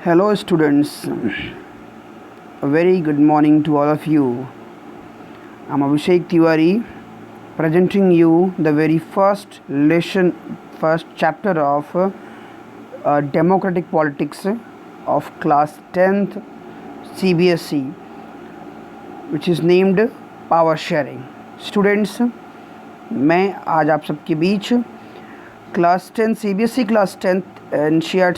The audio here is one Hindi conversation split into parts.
Hello students, a very good morning to all of you. I'm Abhishek Tiwari presenting you the very first chapter of democratic politics of class 10th CBSE, which is named power sharing. Students, मैं आज आप सबके बीच class 10 CBSE class 10 NCERT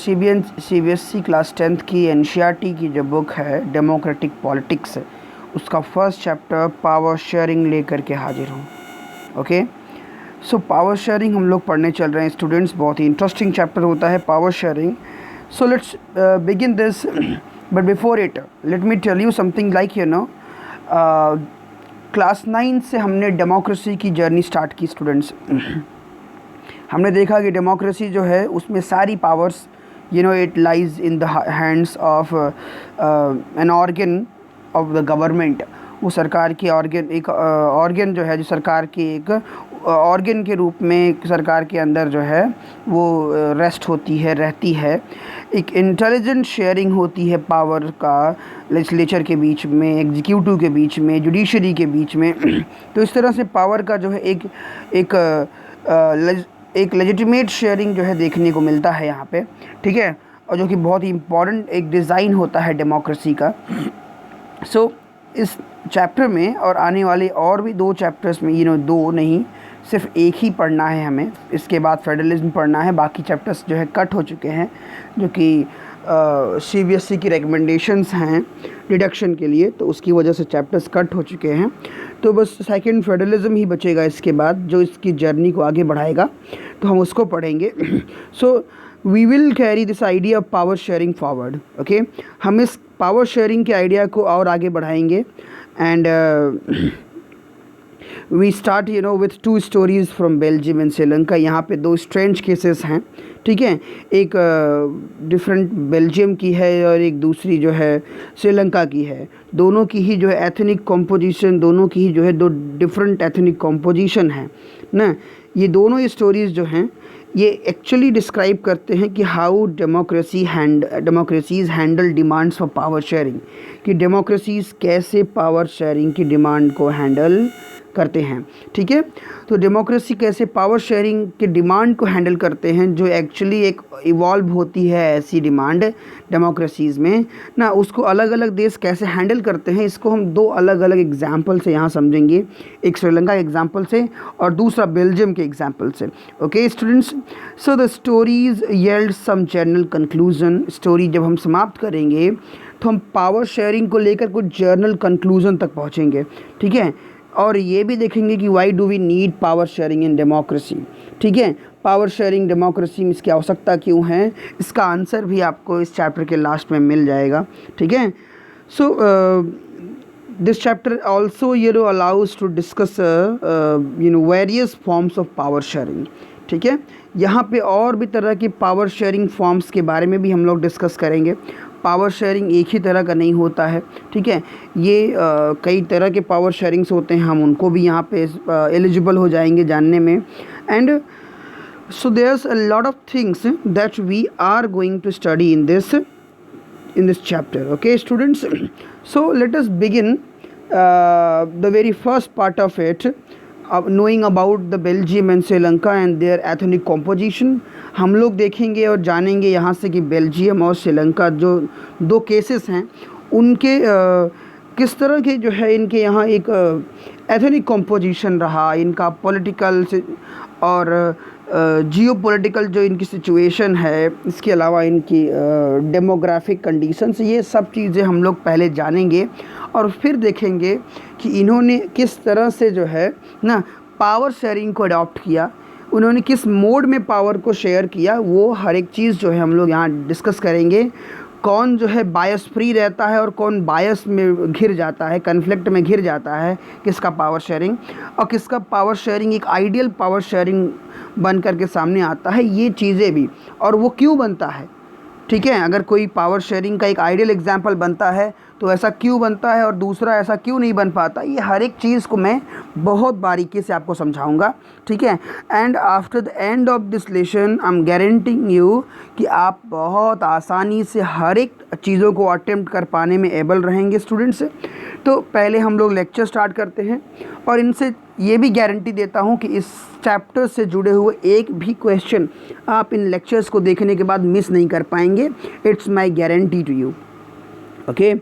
CBSE class 10 की NCERT की जो बुक है डेमोक्रेटिक पॉलिटिक्स, उसका फर्स्ट चैप्टर पावर शेयरिंग लेकर के हाजिर हूँ. ओके, सो पावर शेयरिंग हम लोग पढ़ने चल रहे हैं स्टूडेंट्स. बहुत ही इंटरेस्टिंग चैप्टर होता है power sharing. So let's begin this, but before it let me tell you something like class 9 से हमने डेमोक्रेसी की जर्नी स्टार्ट की स्टूडेंट्स. हमने देखा कि डेमोक्रेसी जो है उसमें सारी powers it lies in the hands of an organ of the government. वो सरकार की ऑर्गन जो है, जो सरकार की एक ऑर्गन के रूप में सरकार के अंदर जो है वो रेस्ट होती है, रहती है. एक इंटेलिजेंट शेयरिंग होती है पावर का लेजिस्लेचर के बीच में, एग्जीक्यूटिव के बीच में, जुडिशरी के बीच में. तो इस तरह से पावर का जो है एक लेजिटिमेट शेयरिंग जो है देखने को मिलता है यहाँ पे, ठीक है, और जो कि बहुत ही इम्पॉर्टेंट एक डिज़ाइन होता है डेमोक्रेसी का. सो इस चैप्टर में और आने वाले और भी 2 चैप्टर्स में दो नहीं, सिर्फ एक ही पढ़ना है हमें. इसके बाद फेडरलिज्म पढ़ना है. बाकी चैप्टर्स जो है कट हो चुके हैं, जो कि CBSE की रिकमेंडेशंस हैं डिडक्शन के लिए, तो उसकी वजह से चैप्टर्स कट हो चुके हैं. तो बस सेकंड फेडरलिज्म ही बचेगा इसके बाद, जो इसकी जर्नी को आगे बढ़ाएगा, तो हम उसको पढ़ेंगे. So we will carry this idea of power sharing forward. Okay, हम इस पावर शेयरिंग के आइडिया को और आगे बढ़ाएंगे. And we start with 2 stories from Belgium and Sri Lanka. यहाँ पे 2 स्ट्रेंज केसेस हैं, ठीक है. एक डिफरेंट बेल्जियम की है और एक दूसरी जो है श्रीलंका की है. दोनों की ही जो है एथनिक कॉम्पोजिशन, दोनों की ही जो है 2 डिफरेंट एथनिक कॉम्पोजिशन है ना. ये दोनों स्टोरीज़ जो हैं ये एक्चुअली डिस्क्राइब करते हैं कि how democracies handle demands for power sharing, कि डेमोक्रेसीज़ कैसे पावर शेयरिंग की डिमांड को हैंडल करते हैं, ठीक है. तो डेमोक्रेसी कैसे पावर शेयरिंग के डिमांड को हैंडल करते हैं, जो एक्चुअली एक इवॉल्व होती है ऐसी डिमांड डेमोक्रेसीज़ में ना, उसको अलग अलग देश कैसे हैंडल करते हैं, इसको हम 2 अलग अलग एग्जाम्पल से यहाँ समझेंगे. एक श्रीलंका के एग्जाम्पल से और दूसरा बेल्जियम के एग्जाम्पल से. Okay students, so the stories yield some general conclusion. Story जब हम समाप्त करेंगे तो हम पावर शेयरिंग को लेकर कुछ जर्नल कंक्लूजन तक पहुँचेंगे, ठीक है. और ये भी देखेंगे कि why do we need power sharing in democracy, ठीक है. पावर शेयरिंग डेमोक्रेसी में इसकी आवश्यकता क्यों है, इसका आंसर भी आपको इस चैप्टर के लास्ट में मिल जाएगा, ठीक है. So this chapter also allows to discuss various forms of power sharing, ठीक है. यहाँ पे और भी तरह की पावर शेयरिंग फॉर्म्स के बारे में भी हम लोग डिस्कस करेंगे. पावर शेयरिंग एक ही तरह का नहीं होता है, ठीक है. ये कई तरह के पावर शेयरिंग्स होते हैं, हम उनको भी यहाँ पे एलिजिबल हो जाएंगे जानने में. And so there's a lot of things that we are going to study in this chapter. Okay students, so let us begin the very first part of it, knowing about the Belgium and Sri Lanka and their ethnic composition. हम लोग देखेंगे और जानेंगे यहाँ से कि बेल्जियम और श्रीलंका जो 2 केसेस हैं उनके किस तरह के जो है इनके यहाँ एक एथनिक कॉम्पोजिशन रहा, इनका पॉलिटिकल और जियो पॉलिटिकल जो इनकी सिचुएशन है, इसके अलावा इनकी डेमोग्राफिक कंडीशंस, ये सब चीज़ें हम लोग पहले जानेंगे. और फिर देखेंगे कि इन्होंने किस तरह से जो है ना पावर शेयरिंग को अडॉप्ट किया, उन्होंने किस मोड में पावर को शेयर किया, वो हर एक चीज़ जो है हम लोग यहाँ डिस्कस करेंगे. कौन जो है बायस फ्री रहता है और कौन बायस में घिर जाता है, कन्फ्लिक्ट में घिर जाता है, किसका पावर शेयरिंग, और किसका पावर शेयरिंग एक आइडियल पावर शेयरिंग बन करके सामने आता है, ये चीज़ें भी, और वो क्यों बनता है, ठीक है. अगर कोई पावर शेयरिंग का एक आइडियल एग्जाम्पल बनता है तो ऐसा क्यों बनता है और दूसरा ऐसा क्यों नहीं बन पाता, ये हर एक चीज़ को मैं बहुत बारीकी से आपको समझाऊंगा, ठीक है। And after the end of this lesson I am guaranteeing you कि आप बहुत आसानी से हर एक चीज़ों को अटेम्प्ट कर पाने में एबल रहेंगे स्टूडेंट्स। तो पहले हम लोग लेक्चर स्टार्ट करते हैं और इनसे ये भी गारंटी देता हूँ कि इस चैप्टर से जुड़े हुए एक भी क्वेश्चन आप इन लेक्चर्स को देखने के बाद मिस नहीं कर पाएंगे। It's my guarantee to you. Okay,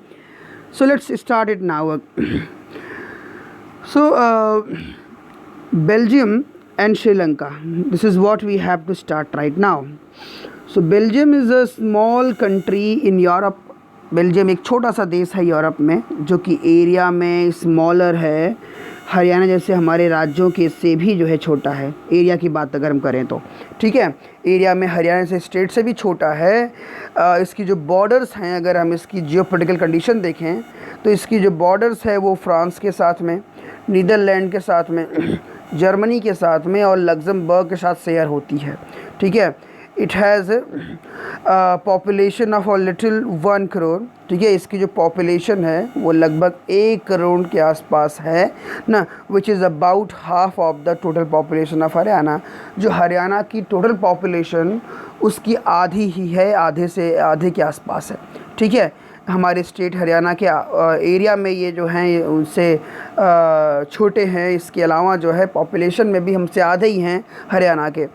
so let's start it now. So Belgium and Sri Lanka, this is what we have to start right now. So Belgium is a small country in Europe. Belgium एक छोटा सा देश है यूरोप में, जो कि एरिया में स्मॉलर है, हरियाणा जैसे हमारे राज्यों के से भी जो है छोटा है, एरिया की बात अगर हम करें तो, ठीक है। एरिया में हरियाणा से स्टेट से भी छोटा है। इसकी जो बॉर्डर्स हैं, अगर हम इसकी जियोपॉलिटिकल कंडीशन देखें तो इसकी जो बॉर्डर्स है वो फ्रांस के साथ में, नीदरलैंड के साथ में, जर्मनी के साथ में और लग्जमबर्ग के साथ शेयर होती है, ठीक है। It has population of a little 1 crore, ठीक है। इसकी जो पॉपुलेशन है वो लगभग 1 करोड़ के आसपास है ना, which is about half of the total population of Haryana. जो हरियाणा की टोटल पॉपुलेशन उसकी आधी ही है, आधे से आधे के आसपास है, ठीक है। हमारे स्टेट हरियाणा के एरिया में ये जो हैं उनसे छोटे हैं। इसके अलावा जो है पॉपुलेशन में भी हमसे आधे ही हैं हरियाणा के।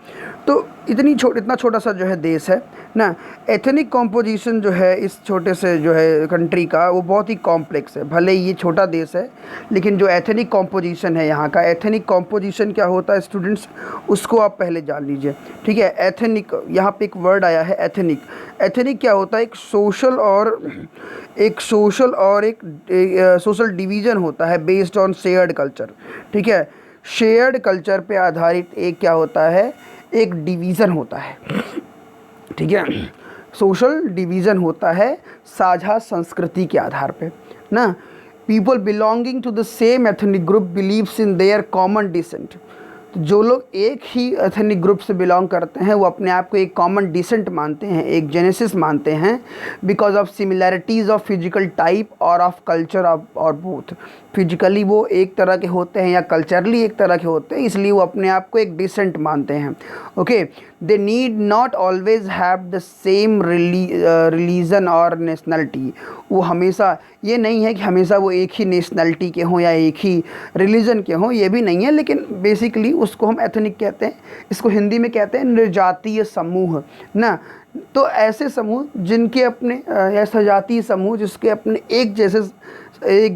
तो इतना छोटा सा जो है देश है ना। एथनिक कॉम्पोजिशन जो है इस छोटे से जो है कंट्री का वो बहुत ही कॉम्प्लेक्स है। भले ही ये छोटा देश है लेकिन जो एथनिक कॉम्पोजिशन है यहाँ का, एथनिक कॉम्पोजिशन क्या होता है स्टूडेंट्स, उसको आप पहले जान लीजिए, ठीक है। एथनिक, यहाँ पे एक वर्ड आया है एथनिक। एथनिक क्या होता है, एक सोशल डिवीज़न होता है बेस्ड ऑन शेयर्ड कल्चर, ठीक है। शेयर्ड कल्चर पे आधारित एक क्या होता है, एक डिवीज़न होता है, ठीक है। सोशल डिवीज़न होता है साझा संस्कृति के आधार पे ना। People belonging to the same ethnic group believes in their common descent. तो जो लोग एक ही एथनिक ग्रुप से बिलोंग करते हैं वो अपने आप को एक कॉमन डिसेंट मानते हैं, एक जेनेसिस मानते हैं, because of similarities of physical type और ऑफ कल्चर और बोथ। फिजिकली वो एक तरह के होते हैं या कल्चरली एक तरह के होते हैं, इसलिए वो अपने आप को एक डिसेंट मानते हैं। Okay, they need not always have the same religion और नेशनलिटी। वो हमेशा, ये नहीं है कि हमेशा वो एक ही नेशनलिटी के हों या एक ही रिलीजन के हों, ये भी नहीं है। लेकिन बेसिकली उसको हम एथनिक कहते हैं, इसको हिंदी में कहते हैं निर्जातीय समूह ना। तो ऐसे समूह जिनके अपने या सजातीय समूह जिसके अपने एक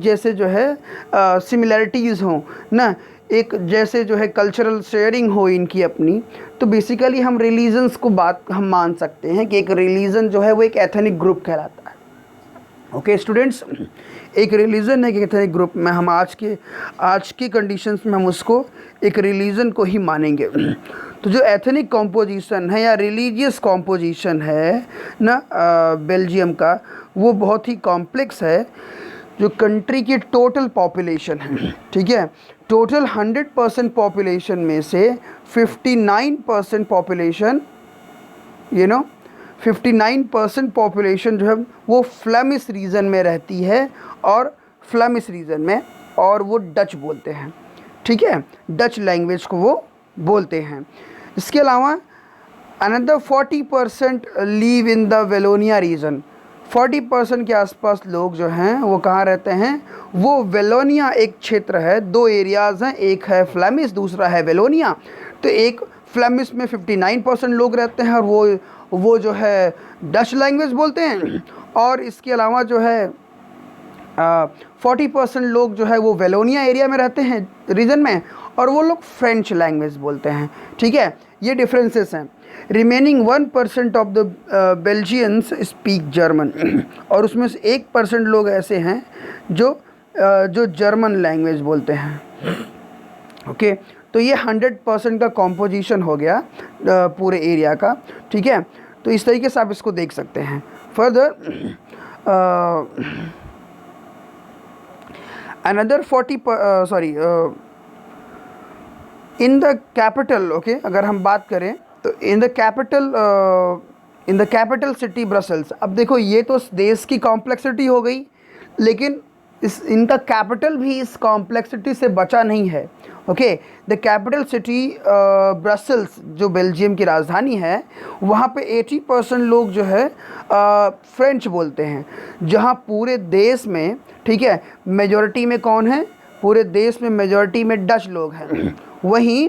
जैसे जो है सिमिलैरिटीज़ हों ना, एक जैसे जो है कल्चरल शेयरिंग हो इनकी अपनी। तो बेसिकली हम रिलीजन्स को हम मान सकते हैं कि एक रिलीजन जो है वो एक एथनिक ग्रुप कहलाता है। ओके स्टूडेंट्स, एक रिलीजन है, एक एथनिक ग्रुप में हम आज की कंडीशंस में हम उसको एक रिलीजन को ही मानेंगे। तो जो एथनिक कॉम्पोजिशन है या रिलीजियस कॉम्पोजिशन है ना बेल्जियम का, वो बहुत ही कॉम्प्लेक्स है। जो कंट्री की टोटल पॉपुलेशन है, ठीक है, टोटल 100% पॉपुलेशन में से 59% पॉपुलेशन 59% पॉपुलेशन जो है वो फ्लेमिश रीजन में रहती है, और फ्लेमिश रीजन में, और वो डच बोलते हैं, ठीक है, डच लैंग्वेज को वो बोलते हैं। इसके अलावा another 40% live in the Wallonia region. 40% के आसपास लोग जो हैं वो कहाँ रहते हैं, वो वेलोनिया एक क्षेत्र है, 2 एरियाज़ हैं, एक है फ्लेमिश, दूसरा है वेलोनिया। तो एक फ्लेमिश में 59% लोग रहते हैं और वो जो है डच लैंग्वेज बोलते हैं, और इसके अलावा जो है 40% लोग जो है वो वेलोनिया एरिया में रहते हैं रीजन में, और वो लोग फ्रेंच लैंग्वेज बोलते हैं, ठीक है। ये डिफरेंसेस हैं। Remaining 1% of the Belgians speak German, और उसमें से 1% लोग ऐसे हैं जो जर्मन लैंग्वेज बोलते हैं। ओके, तो ये 100% का कॉम्पोजिशन हो गया पूरे एरिया का, ठीक है। तो इस तरीके से आप इसको देख सकते हैं। Further another 40 in the capital, okay, अगर हम बात करें तो in the capital city Brussels. अब देखो ये तो देश की कॉम्प्लेक्सिटी हो गई, लेकिन इनका कैपिटल भी इस कॉम्प्लेक्सिटी से बचा नहीं है। Okay, the capital city Brussels जो बेल्जियम की राजधानी है, वहाँ पे 80% लोग जो है फ्रेंच बोलते हैं, जहाँ पूरे देश में, ठीक है, मेजॉरिटी में कौन है, पूरे देश में मेजॉरिटी में डच लोग हैं। वहीं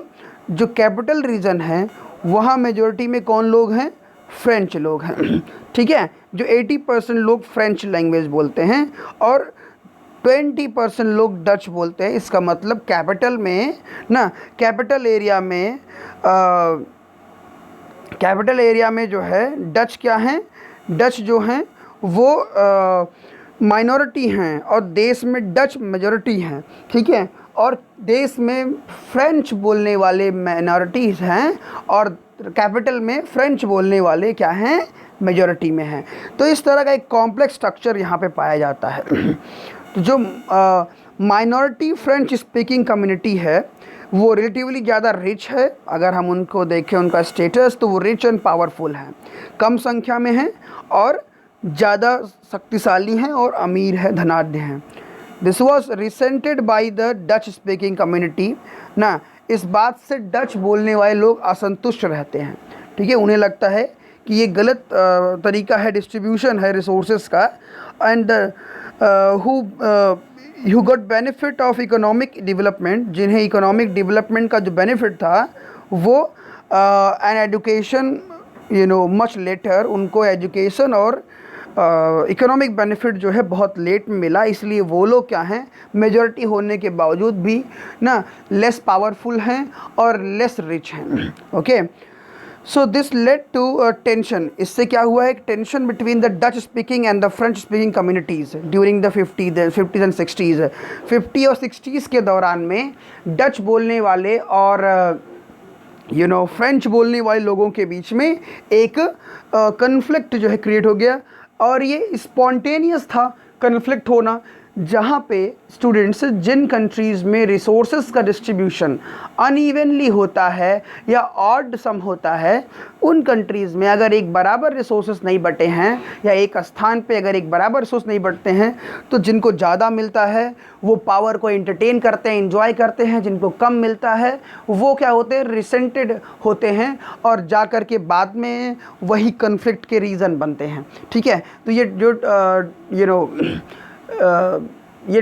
जो कैपिटल रीजन है वहाँ मेजॉरिटी में कौन लोग हैं, फ्रेंच लोग हैं। ठीक है, जो 80% लोग फ्रेंच लैंग्वेज बोलते हैं और 20% लोग डच बोलते हैं। इसका मतलब कैपिटल में ना, कैपिटल एरिया में जो है डच क्या हैं, डच जो हैं वो माइनॉरिटी हैं और देश में डच मेजॉरिटी हैं। ठीक है, और देश में फ्रेंच बोलने वाले माइनॉरिटीज़ हैं और कैपिटल में फ्रेंच बोलने वाले क्या हैं, मेजॉरिटी में हैं। तो इस तरह का एक कॉम्प्लेक्स स्ट्रक्चर यहाँ पे पाया जाता है। तो जो माइनॉरिटी फ्रेंच स्पीकिंग कम्युनिटी है वो रिलेटिवली ज़्यादा रिच है। अगर हम उनको देखें, उनका स्टेटस, तो वो रिच एंड पावरफुल हैं, कम संख्या में हैं और ज़्यादा शक्तिशाली हैं और अमीर है, धनाढ्य हैं। This was resented by the Dutch speaking community ना, इस बात से डच बोलने वाले लोग असंतुष्ट रहते हैं। ठीक है, उन्हें लगता है कि ये गलत तरीका है, डिस्ट्रीब्यूशन है रिसोर्सेज का, and who got benefit of economic development, जिन्हें इकोनॉमिक डेवलपमेंट का जो बेनिफिट था वो एन एजुकेशन मच लेटर, उनको एजुकेशन और इकोनॉमिक बेनिफिट जो है बहुत लेट में मिला। इसलिए वो लोग क्या हैं, मेजॉरिटी होने के बावजूद भी ना लेस पावरफुल हैं और लेस रिच हैं। Okay, so this lead to tension, इससे क्या हुआ है, एक tension between the Dutch speaking and the French speaking communities during the 50s and 60s। 50 और 60s के दौरान में डच बोलने वाले और फ्रेंच बोलने वाले लोगों के बीच में एक कन्फ्लिक्ट जो है क्रिएट हो गया, और ये स्पॉन्टेनियस था कन्फ्लिक्ट होना, जहाँ पे स्टूडेंट्स, जिन कंट्रीज़ में रिसोर्सेज का डिस्ट्रीब्यूशन अनइवनली होता है या ऑड सम होता है, उन कंट्रीज़ में अगर एक बराबर रिसोर्सेज नहीं बटे हैं या एक स्थान पे अगर एक बराबर रिसोर्स नहीं बटते हैं, तो जिनको ज़्यादा मिलता है वो पावर को एंटरटेन करते हैं, एंजॉय करते हैं, जिनको कम मिलता है वो क्या होते हैं, रिसेंटेड होते हैं और जा कर के बाद में वही कन्फ्लिक्ट के रीज़न बनते हैं। ठीक है, तो ये जो ये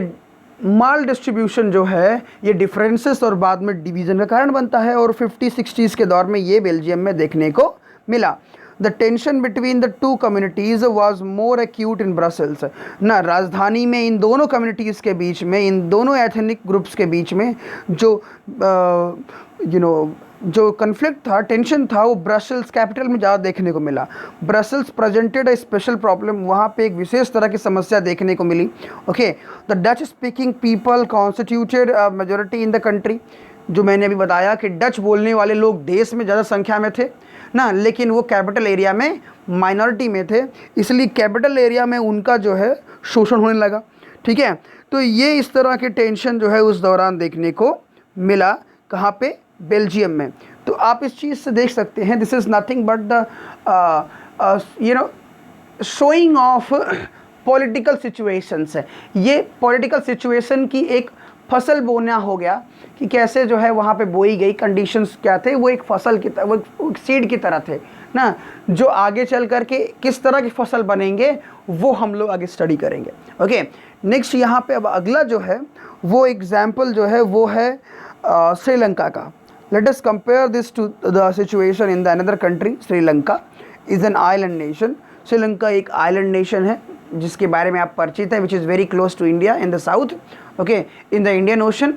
माल डिस्ट्रीब्यूशन जो है ये डिफरेंसेस और बाद में डिवीज़न का कारण बनता है, और 50-60s के दौर में ये बेल्जियम में देखने को मिला। The tension between the two communities was more acute in Brussels ना, राजधानी में इन दोनों कम्युनिटीज़ के बीच में, इन दोनों एथनिक ग्रुप्स के बीच में जो कन्फ्लिक्ट था, टेंशन था, वो ब्रसल्स कैपिटल में ज़्यादा देखने को मिला। Brussels presented a special problem, वहाँ पे एक विशेष तरह की समस्या देखने को मिली। Okay, the Dutch speaking people constituted majority in the country, जो मैंने अभी बताया कि डच बोलने वाले लोग देश में ज़्यादा संख्या में थे ना, लेकिन वो कैपिटल एरिया में माइनॉरिटी में थे, इसलिए कैपिटल एरिया में उनका जो है शोषण होने लगा। ठीक है, तो ये इस तरह के टेंशन जो है उस दौरान देखने को मिला, कहाँ पे, बेल्जियम में। तो आप इस चीज़ से देख सकते हैं, this is nothing but the showing off political situations है। ये पॉलिटिकल सिचुएशन की एक फसल बोना हो गया कि कैसे जो है वहाँ पे बोई गई कंडीशंस क्या थे, वो एक फसल की तरह, वो एक सीड की तरह थे ना, जो आगे चल कर के किस तरह की फसल बनेंगे वो हम लोग आगे स्टडी करेंगे। ओके, नेक्स्ट यहाँ पे अब अगला जो है वो एग्जाम्पल जो है वो है श्रीलंका का। Let us compare this to the situation in the another country. Sri Lanka is an island nation. Sri Lanka एक island nation है जिसके बारे में आप परिचित हैं, which is very close to India in the south, okay, in the Indian Ocean,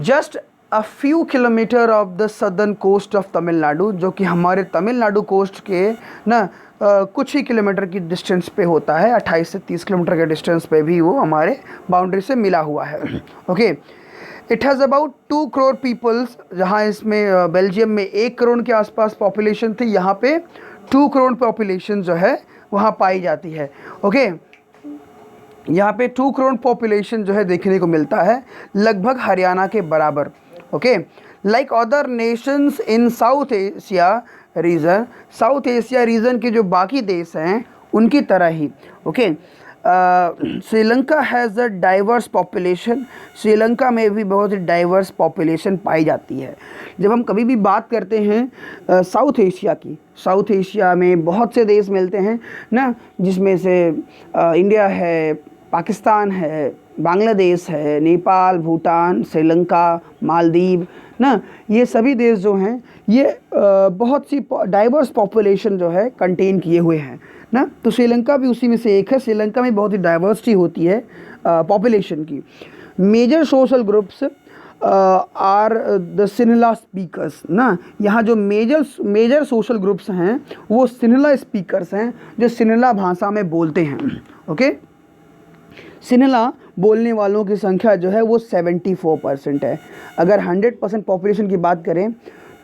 just a few kilometer of the southern coast of Tamil Nadu, जो कि हमारे तमिलनाडु कोस्ट के ना कुछ ही किलोमीटर की डिस्टेंस पे होता है, 28 से 30 किलोमीटर के डिस्टेंस पे भी वो हमारे बाउंड्री से मिला हुआ है। Okay, it has about 2 crore peoples, जहाँ इसमें बेल्जियम में 1 करोड़ के आसपास पॉपुलेशन थी, यहाँ पे 2 करोड़ पॉपुलेशन जो है वहाँ पाई जाती है। ओके, यहाँ पे 2 करोड़ पॉपुलेशन जो है देखने को मिलता है, लगभग हरियाणा के बराबर। Okay, like other nations in South Asia region, South Asia region के जो बाकी देश हैं उनकी तरह ही, okay, Sri Lanka has a diverse population. Sri Lanka में भी बहुत ही डाइवर्स पॉपुलेशन पाई जाती है। जब हम कभी भी बात करते हैं साउथ एशिया की, साउथ एशिया में बहुत से देश मिलते हैं ना, जिसमें से इंडिया है, पाकिस्तान है, बांग्लादेश है, नेपाल, भूटान, श्रीलंका, मालदीव ना, ये सभी देश जो हैं ये बहुत सी डाइवर्स पॉपुलेशन जो है कंटेन किए हुए हैं ना। तो श्रीलंका भी उसी में से एक है। श्रीलंका में बहुत ही डाइवर्सिटी होती है पॉपुलेशन की। Major social groups are the Sinhala speakers ना। यहाँ जो मेजर सोशल ग्रुप्स हैं वो सिन्हला स्पीकर्स हैं, जो सिन्हला भाषा में बोलते हैं। ओके, सिन्हला बोलने वालों की संख्या जो है वो 74% है। अगर 100% पॉपुलेशन की बात करें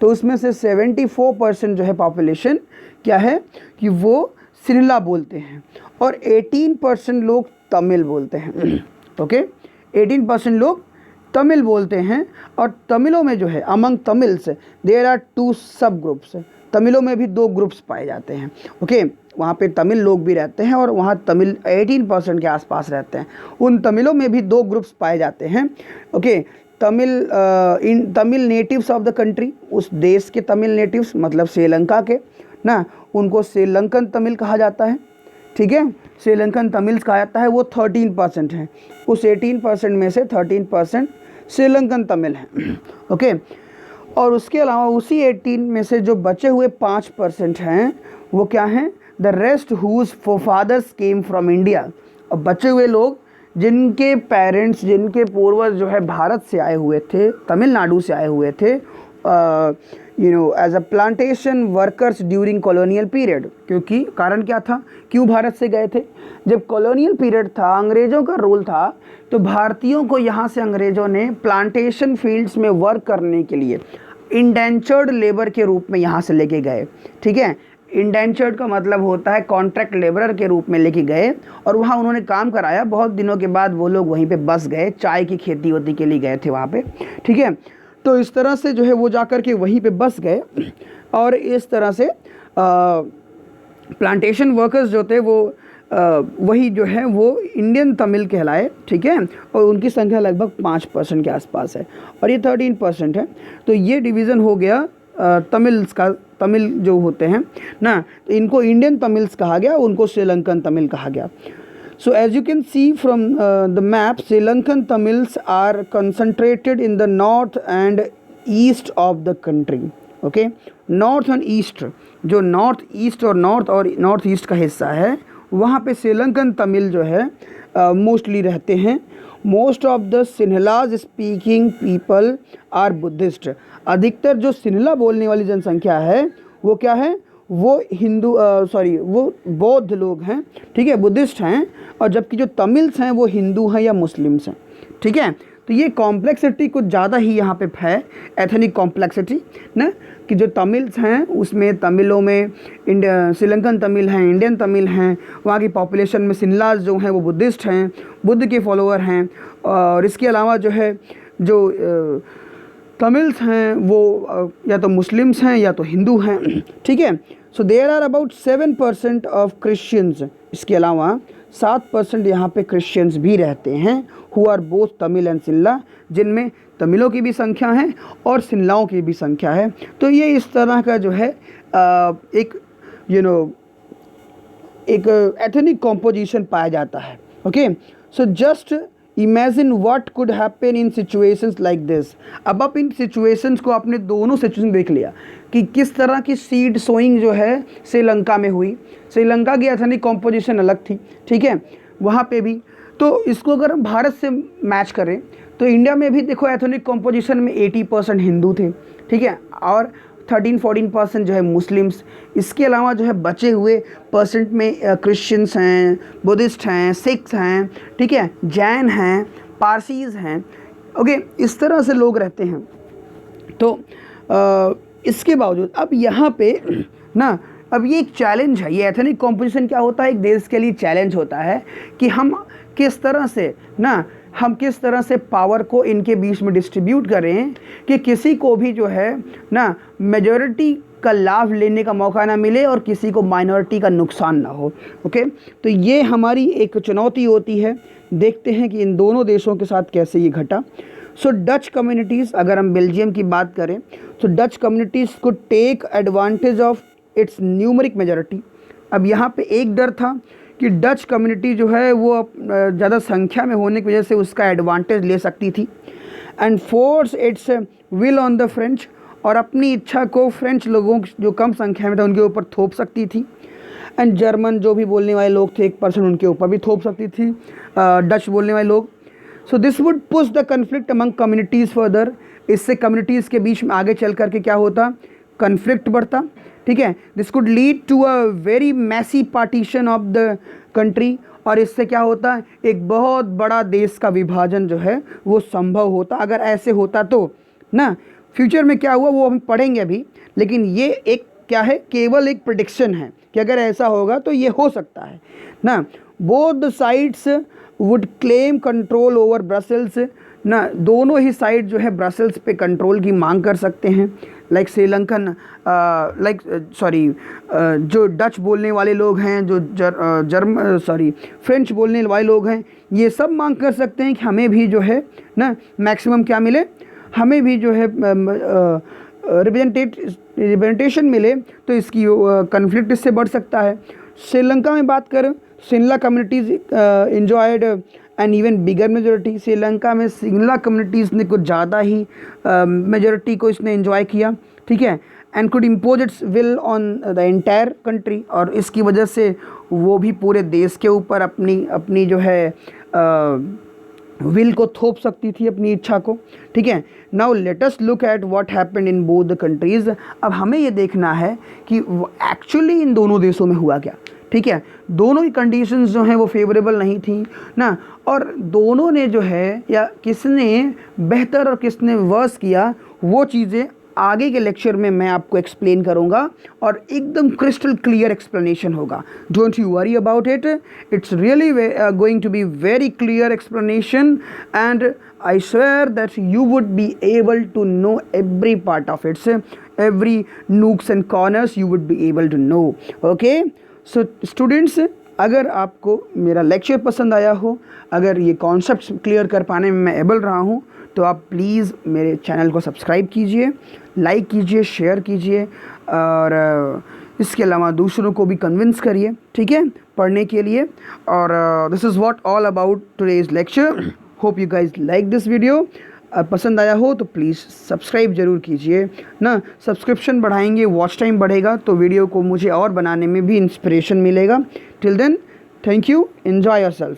तो उसमें से 74% जो है पॉपुलेशन क्या है कि वो सिन्हला बोलते हैं, और 18% लोग तमिल बोलते हैं। ओके, 18% लोग तमिल बोलते हैं। और तमिलों में जो है अमंग तमिल्स देयर आर 2 सब ग्रुप्स। तमिलों में भी 2 ग्रुप्स पाए जाते हैं। ओके, वहाँ पे तमिल लोग भी रहते हैं और वहाँ तमिल 18% के आसपास रहते हैं। उन तमिलों में भी 2 ग्रुप्स पाए जाते हैं। Okay, Tamil natives of the country, उस देश के तमिल नेटिव्स मतलब श्रीलंका के ना, उनको श्रीलंकन तमिल कहा जाता है। ठीक है, श्रीलंकन तमिल्स कहा जाता है, वो 13% हैं। उस 18% में से 13% श्रीलंकन तमिल हैं। ओके, और उसके अलावा उसी 18 में से जो बचे हुए 5% हैं वो क्या हैं, the rest whose forefathers came from India. और बचे हुए लोग जिनके पेरेंट्स, जिनके पूर्वज जो है भारत से आए हुए थे, तमिलनाडु से आए हुए थे, as a plantation workers during colonial period. क्योंकि कारण क्या था, क्यों भारत से गए थे? जब कॉलोनियल पीरियड था, अंग्रेज़ों का रूल था, तो भारतीयों को यहाँ से अंग्रेज़ों ने प्लांटेशन फील्ड्स में वर्क करने के लिए इंडेंचर्ड लेबर के रूप में यहाँ से लेके गए। ठीक है, इंडेंचर्ड का मतलब होता है कॉन्ट्रैक्ट लेबरर के रूप में लेके गए, और वहाँ उन्होंने काम कराया। बहुत दिनों के बाद वो लोग वहीं पे बस गए, चाय की खेती होती के लिए गए थे वहाँ पे। ठीक है, तो इस तरह से जो है वो जाकर के वहीं पे बस गए, और इस तरह से प्लांटेशन वर्कर्स जो थे वो वही जो है वो इंडियन तमिल कहलाए। ठीक है, और उनकी संख्या लगभग 5% के आसपास है, और ये 13% है। तो ये डिवीज़न हो गया तमिल्स का। तमिल जो होते हैं ना, तो इनको इंडियन तमिल्स कहा गया, उनको श्रीलंकन तमिल कहा गया। So as you can see from the map, Sri Lankan Tamils are concentrated in the north and east of the country. Okay, north and east, जो north east और north east का हिस्सा है, वहाँ पे श्रीलंकन तमिल जो है मोस्टली रहते हैं। Most of the Sinhalas speaking people are Buddhist. अधिकतर जो सिन्हला बोलने वाली जनसंख्या है वो क्या है, वो वो बौद्ध लोग हैं। ठीक है, बुद्धिस्ट हैं। और जबकि जो तमिल्स हैं वो हिंदू हैं या मुस्लिम्स हैं। ठीक है, तो ये कॉम्प्लेक्सिटी कुछ ज़्यादा ही यहाँ पे है, एथनिक कॉम्प्लेक्सिटी ना, कि जो तमिल्स हैं उसमें तमिलों में श्रीलंकन तमिल हैं, इंडियन तमिल हैं। वहाँ की पॉपुलेशन में सिन्हलाज जो हैं वो बुद्धिस्ट हैं, बुद्ध के फॉलोअर हैं। और इसके अलावा जो है जो तमिल्स हैं वो या तो मुस्लिम्स हैं या तो हिंदू हैं। ठीक है, so there are about 7% of Christians. इसके अलावा 7% यहाँ पे क्रिश्चियंस भी रहते हैं, who are both Tamil and Sinhala, जिनमें तमिलों की भी संख्या है और सिन्हलाओं की भी संख्या है। तो ये इस तरह का जो है एक एक एथनिक कॉम्पोजिशन पाया जाता है। Okay, so just imagine what could happen in situations like this. अब आप इन सिचुएशंस को, आपने दोनों सिचुएशन देख लिया कि किस तरह की सीड सोइंग जो है श्रीलंका में हुई। श्रीलंका की एथनिक कॉम्पोजिशन अलग थी। ठीक है, वहाँ पे भी। तो इसको अगर हम भारत से मैच करें तो इंडिया में भी देखो एथनिक कॉम्पोजिशन में 80% हिंदू थे। ठीक है, और 13-14% जो है मुस्लिम्स। इसके अलावा जो है बचे हुए परसेंट में क्रिश्चियंस हैं, बुद्धिस्ट हैं, सिख्स हैं, ठीक है, जैन हैं, पारसीज़ हैं। ओके, इस तरह से लोग रहते हैं। तो इसके बावजूद अब यहाँ पे ना, अब ये एक चैलेंज है। ये एथनिक कॉम्पोजिशन क्या होता है, एक देश के लिए चैलेंज होता है कि हम किस तरह से पावर को इनके बीच में डिस्ट्रीब्यूट करें कि किसी को भी जो है ना मेजॉरिटी का लाभ लेने का मौका ना मिले और किसी को माइनॉरिटी का नुकसान ना हो। ओके, तो ये हमारी एक चुनौती होती है। देखते हैं कि इन दोनों देशों के साथ कैसे ये घटा। सो डच कम्युनिटीज़, अगर हम बेल्जियम की बात करें तो डच कम्युनिटीज़ को take advantage of its numeric majority. अब यहाँ पे एक डर था कि डच कम्युनिटी जो है वो ज़्यादा संख्या में होने की वजह से उसका एडवांटेज ले सकती थी, and force it's will on the French, और अपनी इच्छा को फ्रेंच लोगों जो कम संख्या में थे उनके ऊपर थोप सकती थी, एंड जर्मन जो भी बोलने वाले लोग थे 1% उनके ऊपर भी थोप सकती थी डच बोलने वाले लोग। So this would push the conflict among communities further. इससे कम्युनिटीज़ के बीच में आगे चल करके क्या होता, कन्फ्लिक्ट बढ़ता। ठीक है, this could lead to a very messy partition of the country, और इससे क्या होता, एक बहुत बड़ा देश का विभाजन जो है वो संभव होता। अगर ऐसे होता तो ना, फ्यूचर में क्या हुआ वो हम पढ़ेंगे अभी, लेकिन ये एक क्या है, केवल एक प्रेडिक्शन है कि अगर ऐसा होगा तो ये हो सकता है ना। Both the sides would claim control over Brussels ना, दोनों ही साइड जो है ब्रसल्स पे कंट्रोल की मांग कर सकते हैं। लाइक श्रीलंकन जो डच बोलने वाले लोग हैं, जो फ्रेंच बोलने वाले लोग हैं, ये सब मांग कर सकते हैं कि हमें भी जो है ना मैक्सिमम क्या मिले, हमें भी जो है रिप्रेजेंटेशन मिले, तो इसकी कन्फ्लिक्ट इससे बढ़ सकता है। श्रीलंका में बात करें, Singla communities enjoyed and even bigger majority. Sri Lanka में सिंगला कम्युनिटीज़ ने कुछ ज़्यादा ही मेजोरिटी को इसने इन्जॉय किया। ठीक है, and could impose it's will on the entire country, और इसकी वजह से वो भी पूरे देश के ऊपर अपनी जो है विल को थोप सकती थी, अपनी इच्छा को। ठीक है, now let us look at what happened in both the countries. अब हमें ये देखना है कि एक्चुअली इन दोनों देशों में हुआ क्या। ठीक है, दोनों ही कंडीशंस जो हैं वो फेवरेबल नहीं थी ना, और दोनों ने जो है, या किसने बेहतर और किसने वर्स किया, वो चीज़ें आगे के लेक्चर में मैं आपको एक्सप्लेन करूंगा, और एकदम क्रिस्टल क्लियर एक्सप्लेनेशन होगा। Don't you worry about it, it's really going to be very clear explanation, and I swear that you would be able to know every part of it, every nooks and corners you would be able to know. Okay, so students, अगर आपको मेरा लेक्चर पसंद आया हो, अगर ये कॉन्सेप्ट्स क्लियर कर पाने में मैं एबल रहा हूँ, तो आप प्लीज़ मेरे चैनल को सब्सक्राइब कीजिए, लाइक कीजिए, शेयर कीजिए, और इसके अलावा दूसरों को भी कन्विंस करिए, ठीक है, पढ़ने के लिए। और this is what all about today's lecture. Hope you guys like this video. पसंद आया हो तो प्लीज़ सब्सक्राइब ज़रूर कीजिए ना। सब्सक्रिप्शन बढ़ाएंगे, वॉच टाइम बढ़ेगा, तो वीडियो को मुझे और बनाने में भी इंस्पिरेशन मिलेगा। Till then, thank you, enjoy yourself.